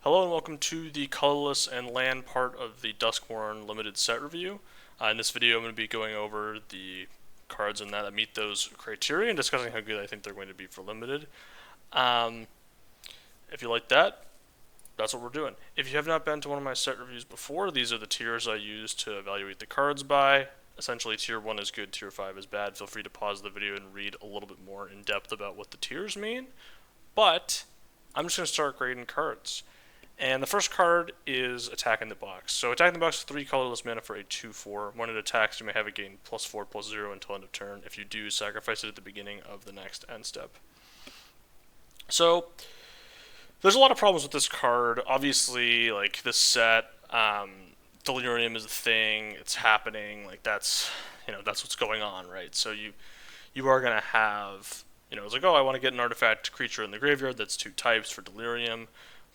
Hello and welcome to the Colorless and Land part of the Duskmourn limited set review. In this video I'm going to be going over the cards in that meet those criteria and discussing how good I think they're going to be for limited. If you like that, that's what we're doing. If you have not been to one of my set reviews before, these are the tiers I use to evaluate the cards by. Essentially, tier 1 is good, tier 5 is bad. Feel free to pause the video and read a little bit more in depth about what the tiers mean. But I'm just going to start grading cards. And the first card is Attack in the Box. So Attack in the Box is 3 colorless mana for a 2/4. When it attacks, you may have it gain +4/+0 until end of turn. If you do, sacrifice it at the beginning of the next end step. So there's a lot of problems with this card. Obviously, like this set, Delirium is the thing. It's happening. Like that's what's going on, right? So you are gonna have, it's like, oh, I want to get an artifact creature in the graveyard that's 2 types for Delirium.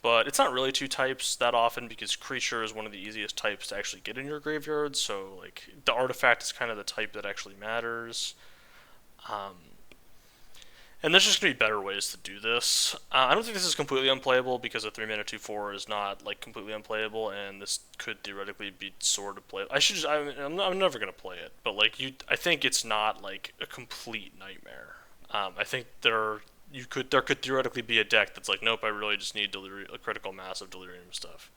But it's not really 2 types that often because creature is one of the easiest types to actually get in your graveyard. So like the artifact is kind of the type that actually matters. And there's just going to be better ways to do this. I don't think this is completely unplayable because a 3 mana 2/4 is not like completely unplayable, and this could theoretically be sort of playable. I'm never going to play it, but like I think it's not like a complete nightmare. I think there could theoretically be a deck that's like, nope, I really just need a critical mass of Delirium stuff.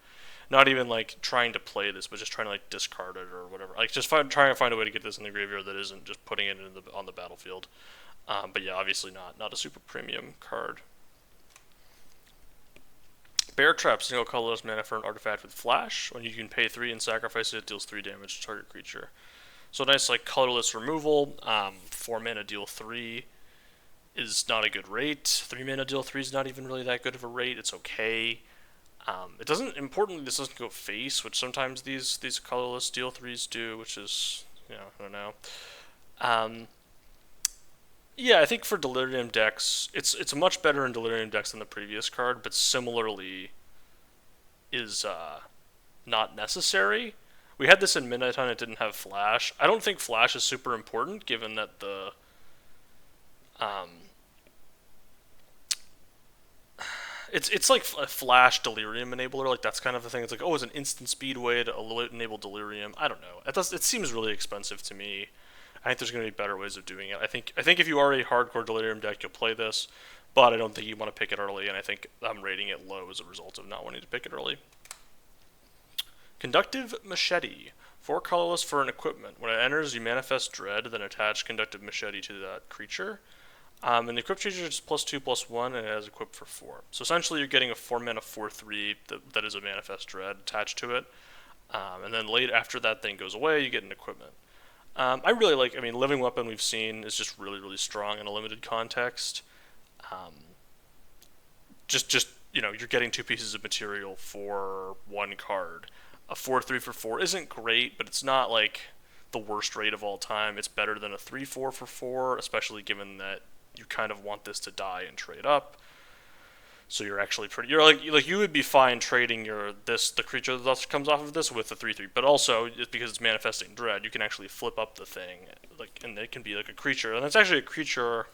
Not even like trying to play this, but just trying to like discard it or whatever. Like just trying to find a way to get this in the graveyard that isn't just putting it on the battlefield. But yeah, obviously not a super premium card. Bear Trap, single colorless mana for an artifact with flash. When you can pay 3 and sacrifice it, it deals 3 damage to target creature. So nice like colorless removal. 4 mana deal 3 is not a good rate. 3 mana deal 3 is not even really that good of a rate. It's okay. It doesn't, importantly, this doesn't go face, which sometimes these colorless deal 3s do, which is, I don't know. Yeah, I think for Delirium decks, it's much better in Delirium decks than the previous card, but similarly is not necessary. We had this in Midnight Hunt, it didn't have Flash. I don't think Flash is super important, given that it's like a Flash Delirium enabler, like that's kind of the thing. It's like, oh, it's an instant speed way to enable Delirium. I don't know. It seems really expensive to me. I think there's going to be better ways of doing it. I think if you are a hardcore Delirium deck, you'll play this, but I don't think you want to pick it early, and I think I'm rating it low as a result of not wanting to pick it early. Conductive Machete. 4 colorless for an equipment. When it enters, you manifest Dread, then attach Conductive Machete to that creature. And the equipped creature is +2/+1, and it has equipped for 4. So essentially you're getting a 4 mana 4/3 that is a manifest Dread attached to it. And then late after that thing goes away, you get an equipment. I really like, Living Weapon we've seen is just really, really strong in a limited context. You're getting 2 pieces of material for 1 card. A 4/3 for 4 isn't great, but it's not like the worst rate of all time. It's better than a 3/4 for 4, especially given that you kind of want this to die and trade up. So you're actually you would be fine trading the creature that comes off of this with the 3/3, but also just because it's manifesting Dread, you can actually flip up the thing, and it can be like a creature, and it's actually a creature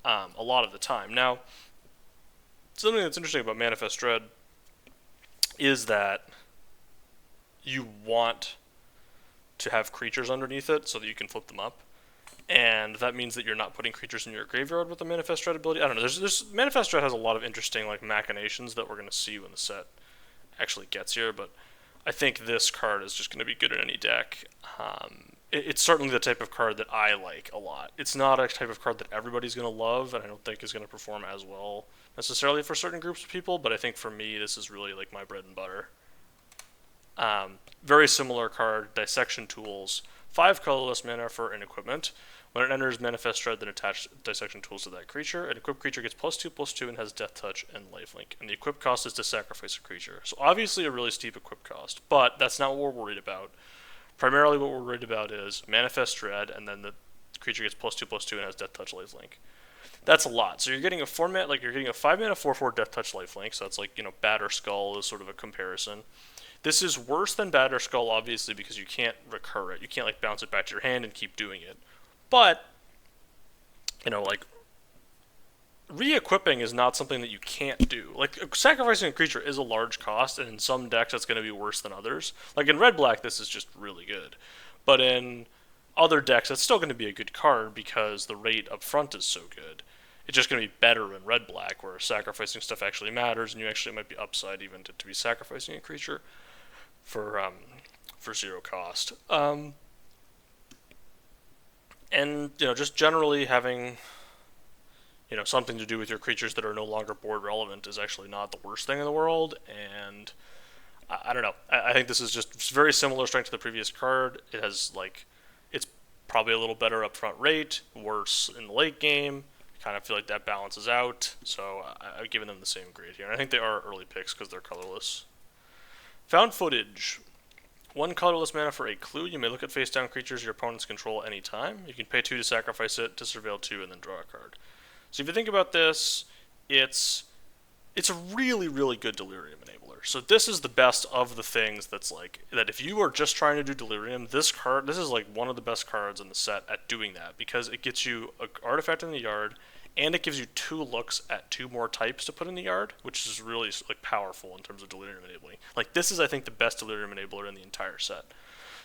a lot of the time. Now, something that's interesting about Manifest Dread is that you want to have creatures underneath it so that you can flip them up. And that means that you're not putting creatures in your graveyard with the Manifest Dread ability. I don't know. There's Manifest Dread has a lot of interesting like machinations that we're going to see when the set actually gets here. But I think this card is just going to be good in any deck. It's certainly the type of card that I like a lot. It's not a type of card that everybody's going to love, and I don't think is going to perform as well necessarily for certain groups of people. But I think for me, this is really like my bread and butter. Very similar card, Dissection Tools. 5 colorless mana for an equipment. When it enters, manifest Dread, then attach Dissection Tools to that creature. An equipped creature gets +2/+2 and has Death Touch and Lifelink. And the equip cost is to sacrifice a creature. So obviously a really steep equip cost, but that's not what we're worried about. Primarily what we're worried about is manifest Dread, and then the creature gets +2/+2 and has Death Touch, Lifelink. That's a lot. So you're getting a 5 mana 4/4 Death Touch, Lifelink. So that's like, Batter Skull is sort of a comparison. This is worse than Batter Skull, obviously, because you can't recur it. You can't like bounce it back to your hand and keep doing it. But, re-equipping is not something that you can't do. Like, sacrificing a creature is a large cost, and in some decks that's going to be worse than others. Like in red-black, this is just really good. But in other decks, it's still going to be a good card because the rate up front is so good. It's just going to be better in red-black, where sacrificing stuff actually matters, and you actually might be upside even to be sacrificing a creature for zero cost. And, just generally having something to do with your creatures that are no longer board relevant is actually not the worst thing in the world, and I don't know. I think this is just very similar strength to the previous card. It has, it's probably a little better upfront rate, worse in the late game. I kind of feel like that balances out, so I've given them the same grade here. And I think they are early picks because they're colorless. Found Footage. 1 colorless mana for a clue. You may look at face-down creatures your opponents control any time. You can pay 2 to sacrifice it, to surveil 2, and then draw a card. So if you think about this, it's a really, really good Delirium enabler. So this is the best of the things that if you are just trying to do Delirium, this is like one of the best cards in the set at doing that, because it gets you an artifact in the yard, and it gives you 2 looks at 2 more types to put in the yard, which is really powerful in terms of Delirium enabling. This is, I think, the best Delirium enabler in the entire set.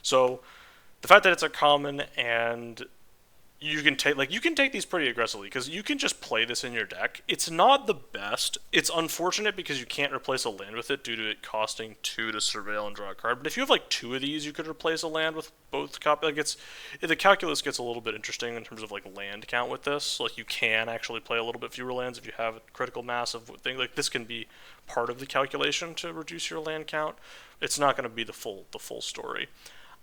So the fact that it's a common and you can take these pretty aggressively, because you can just play this in your deck. It's not the best. It's unfortunate because you can't replace a land with it due to it costing 2 to surveil and draw a card. But if you have 2 of these, you could replace a land with both copies. The calculus gets a little bit interesting in terms of land count with this. You can actually play a little bit fewer lands if you have a critical mass of things. This can be part of the calculation to reduce your land count. It's not going to be the full story.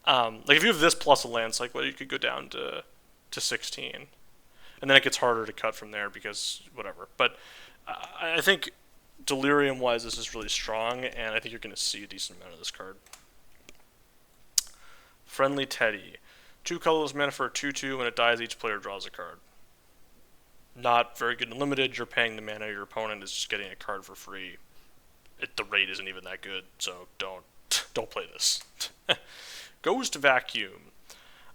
If you have this plus a land cycle, you could go down to 16, and then it gets harder to cut from there because whatever. But I think Delirium wise this is really strong, and I think you're going to see a decent amount of this card. Friendly Teddy. 2 colorless mana for a 2/2. When it dies, each player draws a card. Not very good in limited. You're paying the mana, your opponent is just getting a card for free. The rate isn't even that good, so don't play this. Ghost Vacuum.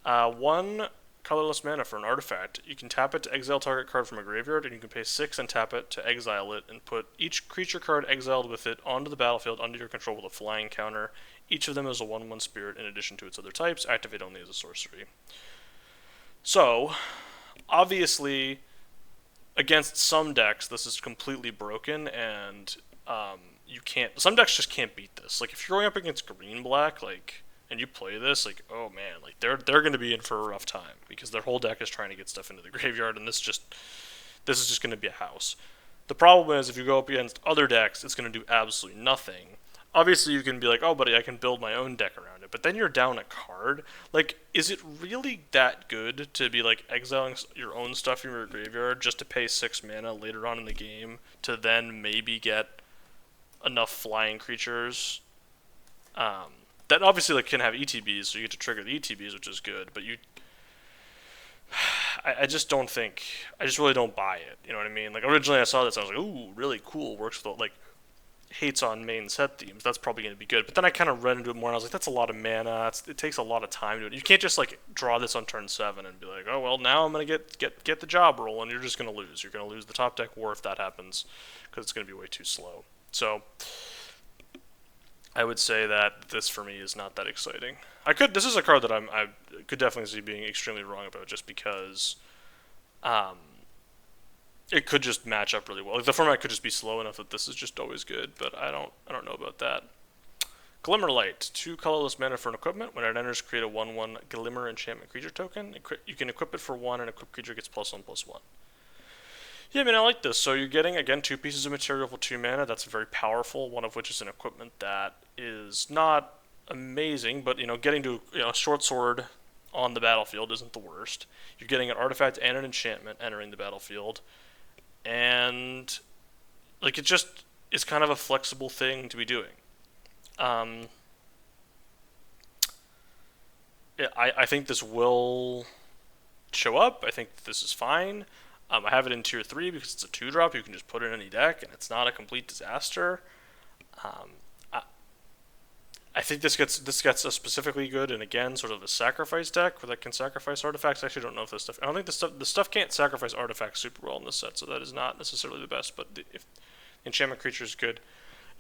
1 colorless mana for an artifact. You can tap it to exile target card from a graveyard, and you can pay 6 and tap it to exile it, and put each creature card exiled with it onto the battlefield under your control with a flying counter. Each of them is a 1/1 spirit in addition to its other types. Activate only as a sorcery. So, obviously, against some decks, this is completely broken, and you can't. Some decks just can't beat this. If you're going up against green-black, and you play this, oh man, they're going to be in for a rough time because their whole deck is trying to get stuff into the graveyard, and this is just going to be a house. The problem is if you go up against other decks, it's going to do absolutely nothing. Obviously, you can be like, oh, buddy, I can build my own deck around it, but then you're down a card. Is it really that good to be exiling your own stuff from your graveyard just to pay 6 mana later on in the game to then maybe get enough flying creatures? That obviously can have ETBs, so you get to trigger the ETBs, which is good. But I just don't think. I just really don't buy it. You know what I mean? Originally I saw this, I was like, ooh, really cool. Works with hates on main set themes. That's probably going to be good. But then I kind of read into it more, and I was like, that's a lot of mana. It takes a lot of time to do it. You can't just draw this on turn 7 and be like, oh well, now I'm going to get the job rolling. You're just going to lose. You're going to lose the top deck war if that happens, because it's going to be way too slow. So I would say that this for me is not that exciting. This is a card that I could definitely see being extremely wrong about, just because it could just match up really well. The format could just be slow enough that this is just always good, but I don't know about that. Glimmer Light. 2 colorless mana for an equipment. When it enters, create a 1/1 Glimmer enchantment creature token. You can equip it for 1, and equipped creature gets +1/+1. Yeah, I like this. So you're getting, again, 2 pieces of material for 2 mana. That's very powerful, one of which is an equipment that is not amazing, but, getting to a short sword on the battlefield isn't the worst. You're getting an artifact and an enchantment entering the battlefield, and, it just is kind of a flexible thing to be doing. I think this will show up. I think this is fine. I have it in tier 3 because it's a 2-drop. You can just put it in any deck, and it's not a complete disaster. I think this gets us specifically good, and again, sort of a sacrifice deck where that can sacrifice artifacts. I actually don't know if this stuff. I don't think the stuff can't sacrifice artifacts super well in this set, so that is not necessarily the best. But if enchantment creature is good,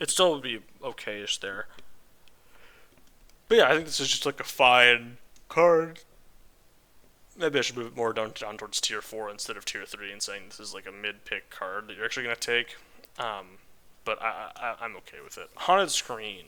it still would be okay-ish there. But yeah, I think this is just like a fine card. Maybe I should move it more down towards tier 4 instead of tier 3 and saying this is like a mid-pick card that you're actually going to take. But I'm okay with it. Haunted Screen.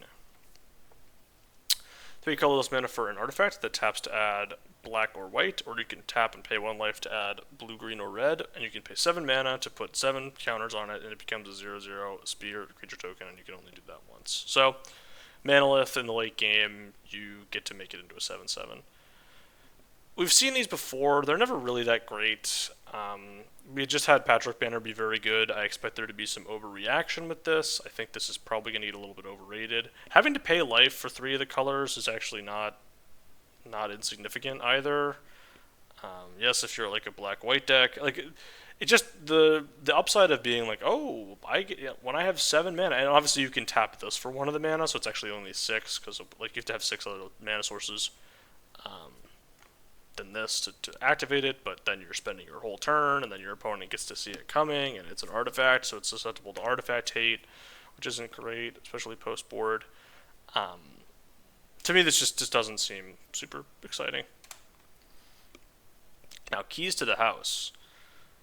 3 colorless mana for an artifact that taps to add black or white, or you can tap and pay 1 life to add blue, green, or red, and you can pay 7 mana to put 7 counters on it, and it becomes a 0/0 spear creature token, and you can only do that once. So, Manalith in the late game, you get to make it into a 7/7. We've seen these before. They're never really that great. We just had Patchwork Banner be very good. I expect there to be some overreaction with this. I think this is probably going to get a little bit overrated. Having to pay life for 3 of the colors is actually not insignificant either. Yes, if you're like a black-white deck, like it just the upside of being like, oh, when I have 7 mana, and obviously you can tap this for 1 of the mana, so it's actually only 6 because like you have to have 6 other mana sources. Than this to activate it, but then you're spending your whole turn, and then your opponent gets to see it coming, and it's an artifact, so it's susceptible to artifact hate, which isn't great, especially post-board. To me, this just doesn't seem super exciting. Now, Keys to the House.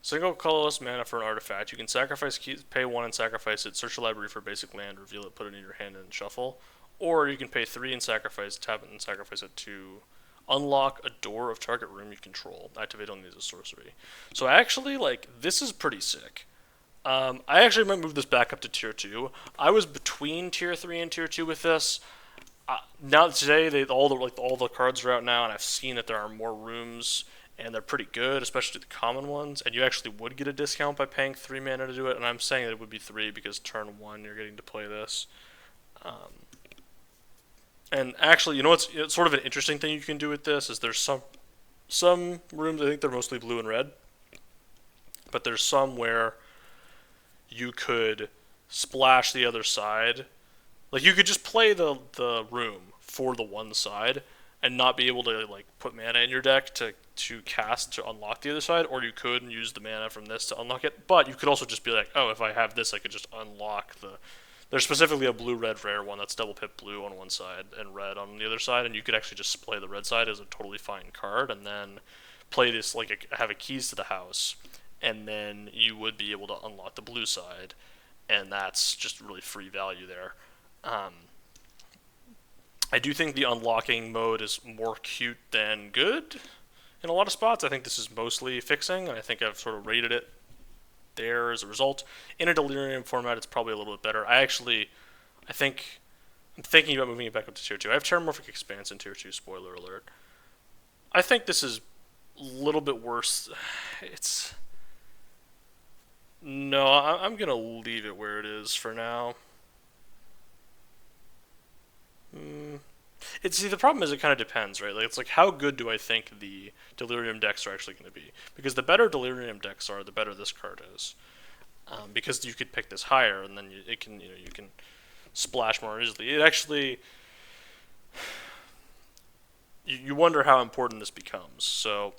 Single colorless mana for an artifact. You can sacrifice keys, pay 1 and sacrifice it, search your library for basic land, reveal it, put it in your hand, and shuffle. Or you can pay 3 and sacrifice, tap it and sacrifice it to unlock a door of target room you control. Activate only as a sorcery. So actually, like, this is pretty sick. I actually might move this back up to tier 2. I was between tier 3 and tier 2 with this. Now today, all the cards are out now, and I've seen that there are more rooms, and they're pretty good, especially the common ones. And you actually would get a discount by paying 3 mana to do it. And I'm saying that it would be 3 because turn 1 you're getting to play this. And actually, you know what's sort of an interesting thing you can do with this is there's some rooms, I think they're mostly blue and red, but there's some where you could splash the other side. Like, you could just play the room for the one side and not be able to like put mana in your deck to cast to unlock the other side, or you could use the mana from this to unlock it. But you could also just be like, oh, if I have this, I could just unlock the... There's specifically a blue-red rare one that's double pip blue on one side and red on the other side, and you could actually just play the red side as a totally fine card, and then play this, like, have a Keys to the House, and then you would be able to unlock the blue side, and that's just really free value there. I do think the unlocking mode is more cute than good in a lot of spots. I think this is mostly fixing, and I think I've sort of rated it there as a result. In a Delirium format, it's probably a little bit better. I'm thinking about moving it back up to tier 2. I have Terramorphic Expans in tier 2, spoiler alert. I think this is a little bit worse. No, I'm going to leave it where it is for now. The problem is it kind of depends, right? Like, it's like, how good do I think the Delirium decks are actually going to be? Because the better Delirium decks are, the better this card is. Because you could pick this higher, and then you can splash more easily. It actually... You wonder how important this becomes. So,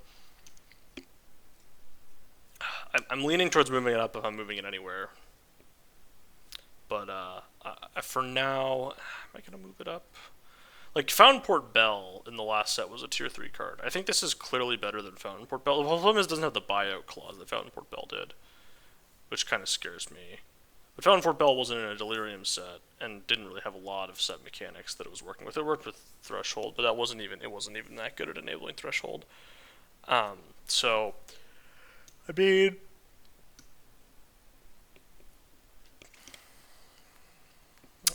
I'm leaning towards moving it up if I'm moving it anywhere. But for now, am I going to move it up? Like, Fountainport Bell in the last set was a tier 3 card. I think this is clearly better than Fountainport Bell. The problem is it doesn't have the buyout clause that Fountainport Bell did, which kind of scares me. But Fountainport Bell wasn't in a Delirium set and didn't really have a lot of set mechanics that it was working with. It worked with Threshold, but it wasn't even that good at enabling Threshold. So, I mean...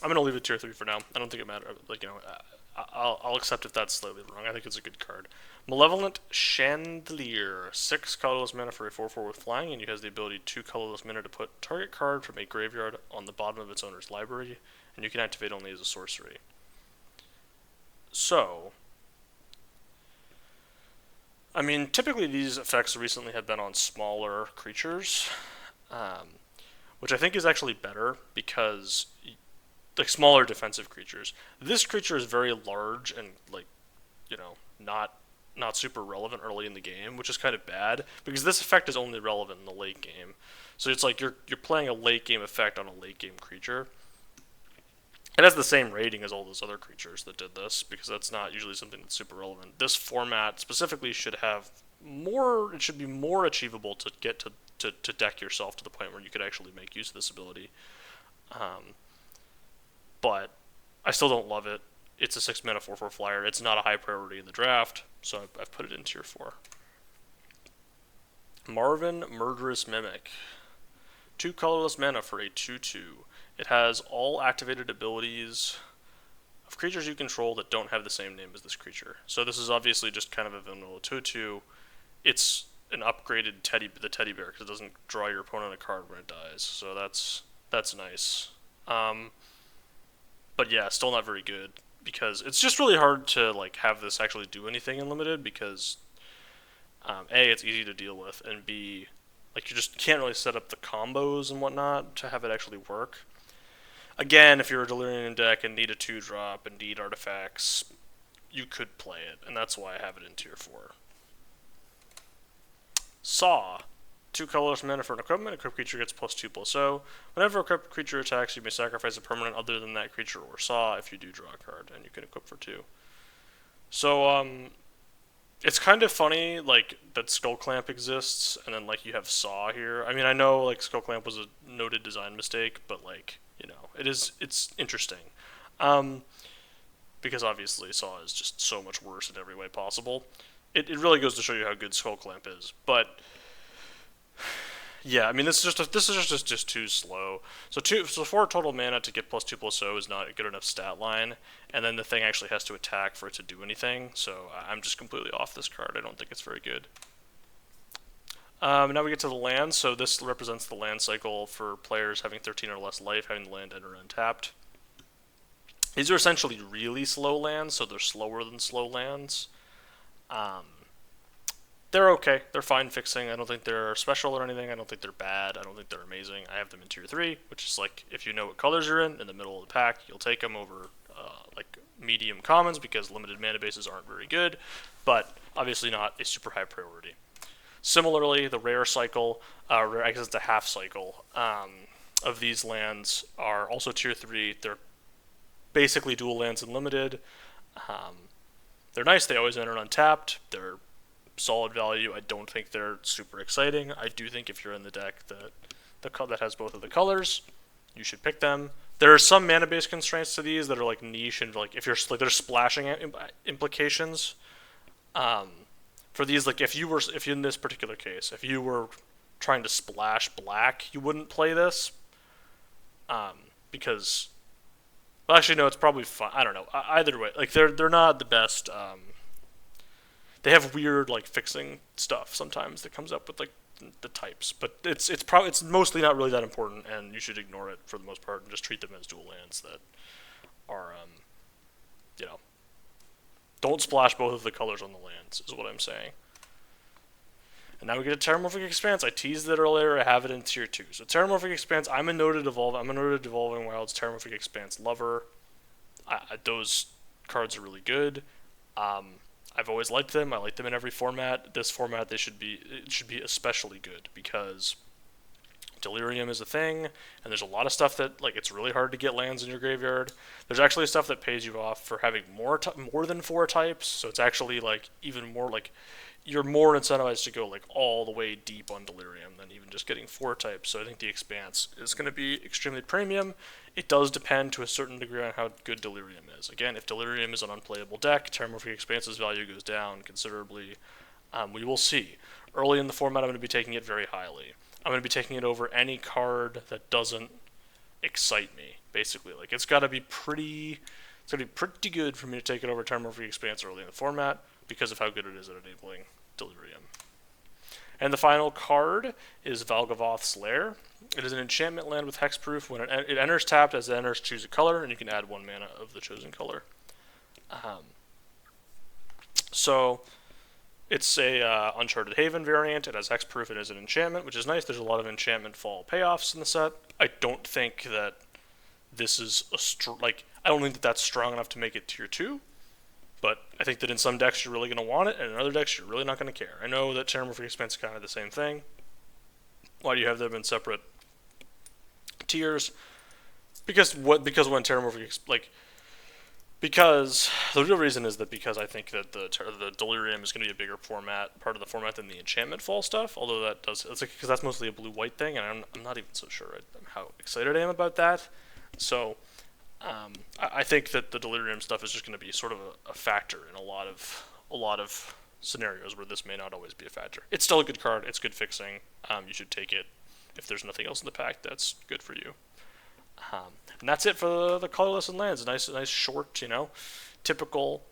I'm going to leave it tier 3 for now. I don't think it matters. Like, I'll accept if that's slightly wrong. I think it's a good card. Malignant Chandelier. 6 colorless mana for a 4/4 with flying, and it has the ability 2 colorless mana to put target card from a graveyard on the bottom of its owner's library, and you can activate only as a sorcery. So, I mean, typically these effects recently have been on smaller creatures, which I think is actually better because like smaller defensive creatures. This creature is very large and like, not super relevant early in the game, which is kind of bad because this effect is only relevant in the late game. So it's like you're playing a late game effect on a late game creature. It has the same rating as all those other creatures that did this because that's not usually something that's super relevant. This format specifically should have more. It should be more achievable to get to deck yourself to the point where you could actually make use of this ability. But I still don't love it. It's a 6 mana 4/4 flyer. It's not a high priority in the draft, so I've put it in tier 4. Marvin Murderous Mimic. 2 colorless mana for a 2/2. It has all activated abilities of creatures you control that don't have the same name as this creature. So this is obviously just kind of a vanilla 2/2. It's an upgraded the teddy bear because it doesn't draw your opponent a card when it dies. So that's nice. But yeah, still not very good because it's just really hard to like have this actually do anything in limited because A, it's easy to deal with, and B, like you just can't really set up the combos and whatnot to have it actually work. Again, if you're a Delirium deck and need a 2-drop and need artifacts, you could play it, and that's why I have it in tier 4. Saw. 2 colorless mana for an equipment. Equipped creature gets +2/+0. Whenever a equipped creature attacks, you may sacrifice a permanent other than that creature or Saw if you do draw a card, and you can equip for 2. So, it's kind of funny, like, that Skull Clamp exists, and then, like, you have Saw here. I mean, I know, like, Skull Clamp was a noted design mistake, but, like, it's interesting. Because obviously Saw is just so much worse in every way possible. It really goes to show you how good Skull Clamp is, but yeah, I mean this is just too slow. So 4 total mana to get +2/+0 is not a good enough stat line, and then the thing actually has to attack for it to do anything. So I'm just completely off this card. I don't think it's very good. Now we get to the land. So this represents the land cycle for players having 13 or less life, having the land enter untapped. These are essentially really slow lands, so they're slower than slow lands. They're okay. They're fine fixing. I don't think they're special or anything. I don't think they're bad. I don't think they're amazing. I have them in tier 3, which is like if you know what colors you're in the middle of the pack, you'll take them over like medium commons because limited mana bases aren't very good, but obviously not a super high priority. Similarly, the rare cycle, I guess it's a half cycle, of these lands are also tier 3. They're basically dual lands and limited. They're nice. They always enter untapped. They're solid value. I don't think they're super exciting. I do think if you're in the deck that has both of the colors, you should pick them. There are some mana-based constraints to these that are like niche and like if you're like there's splashing implications. For these, like if in this particular case, if you were trying to splash black, you wouldn't play this, because, well, actually no, it's probably fine. I don't know. Either way, like they're not the best. They have weird like fixing stuff sometimes that comes up with like the types, but it's mostly not really that important, and you should ignore it for the most part and just treat them as dual lands that are don't splash both of the colors on the lands is what I'm saying. And now we get a Terramorphic Expans. I teased it earlier. I have it in tier 2. So Terramorphic Expans. I'm a noted Evolving Wilds Terramorphic Expans lover. Those cards are really good. I've always liked them. I like them in every format. This format, it should be especially good because Delirium is a thing, and there's a lot of stuff that like it's really hard to get lands in your graveyard. There's actually stuff that pays you off for having more than 4 types. So it's actually like even more like you're more incentivized to go like all the way deep on Delirium than even just getting 4 types. So I think the Expanse is going to be extremely premium. It does depend to a certain degree on how good Delirium is. Again, if Delirium is an unplayable deck, Terramorphic Expanse's value goes down considerably. We will see. Early in the format, I'm going to be taking it very highly. I'm going to be taking it over any card that doesn't excite me, basically. Like it's got to be pretty good for me to take it over Terramorphic Expanse early in the format because of how good it is at enabling Delirium. And the final card is Vavo Lair. It is an enchantment land with hexproof. When it enters tapped, as it enters, choose a color, and you can add 1 mana of the chosen color. So it's a Uncharted Haven variant. It has hexproof. It is an enchantment, which is nice. There's a lot of enchantment fall payoffs in the set. I don't think that this is like, I don't think that that's strong enough to make it tier 2, but I think that in some decks you're really going to want it, and in other decks you're really not going to care. I know that Terramorphic Expans is kind of the same thing. Why do you have them in separate tiers? Because when Terramorphic, because the real reason is that because I think that the Delirium is going to be a bigger part of the format than the Enchantment Fall stuff. Although that does, it's because that's mostly a blue-white thing, and I'm not even so sure how excited I am about that. So I think that the Delirium stuff is just going to be sort of a factor in a lot of scenarios where this may not always be a factor. It's still a good card. It's good fixing. You should take it if there's nothing else in the pack that's good for you. And that's it for the Colorless and lands. A nice short, typical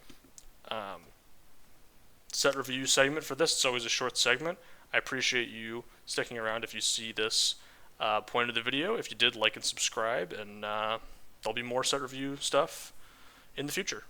set review segment for this. It's always a short segment. I appreciate you sticking around if you see this point of the video. If you did, like and subscribe, and there'll be more set review stuff in the future.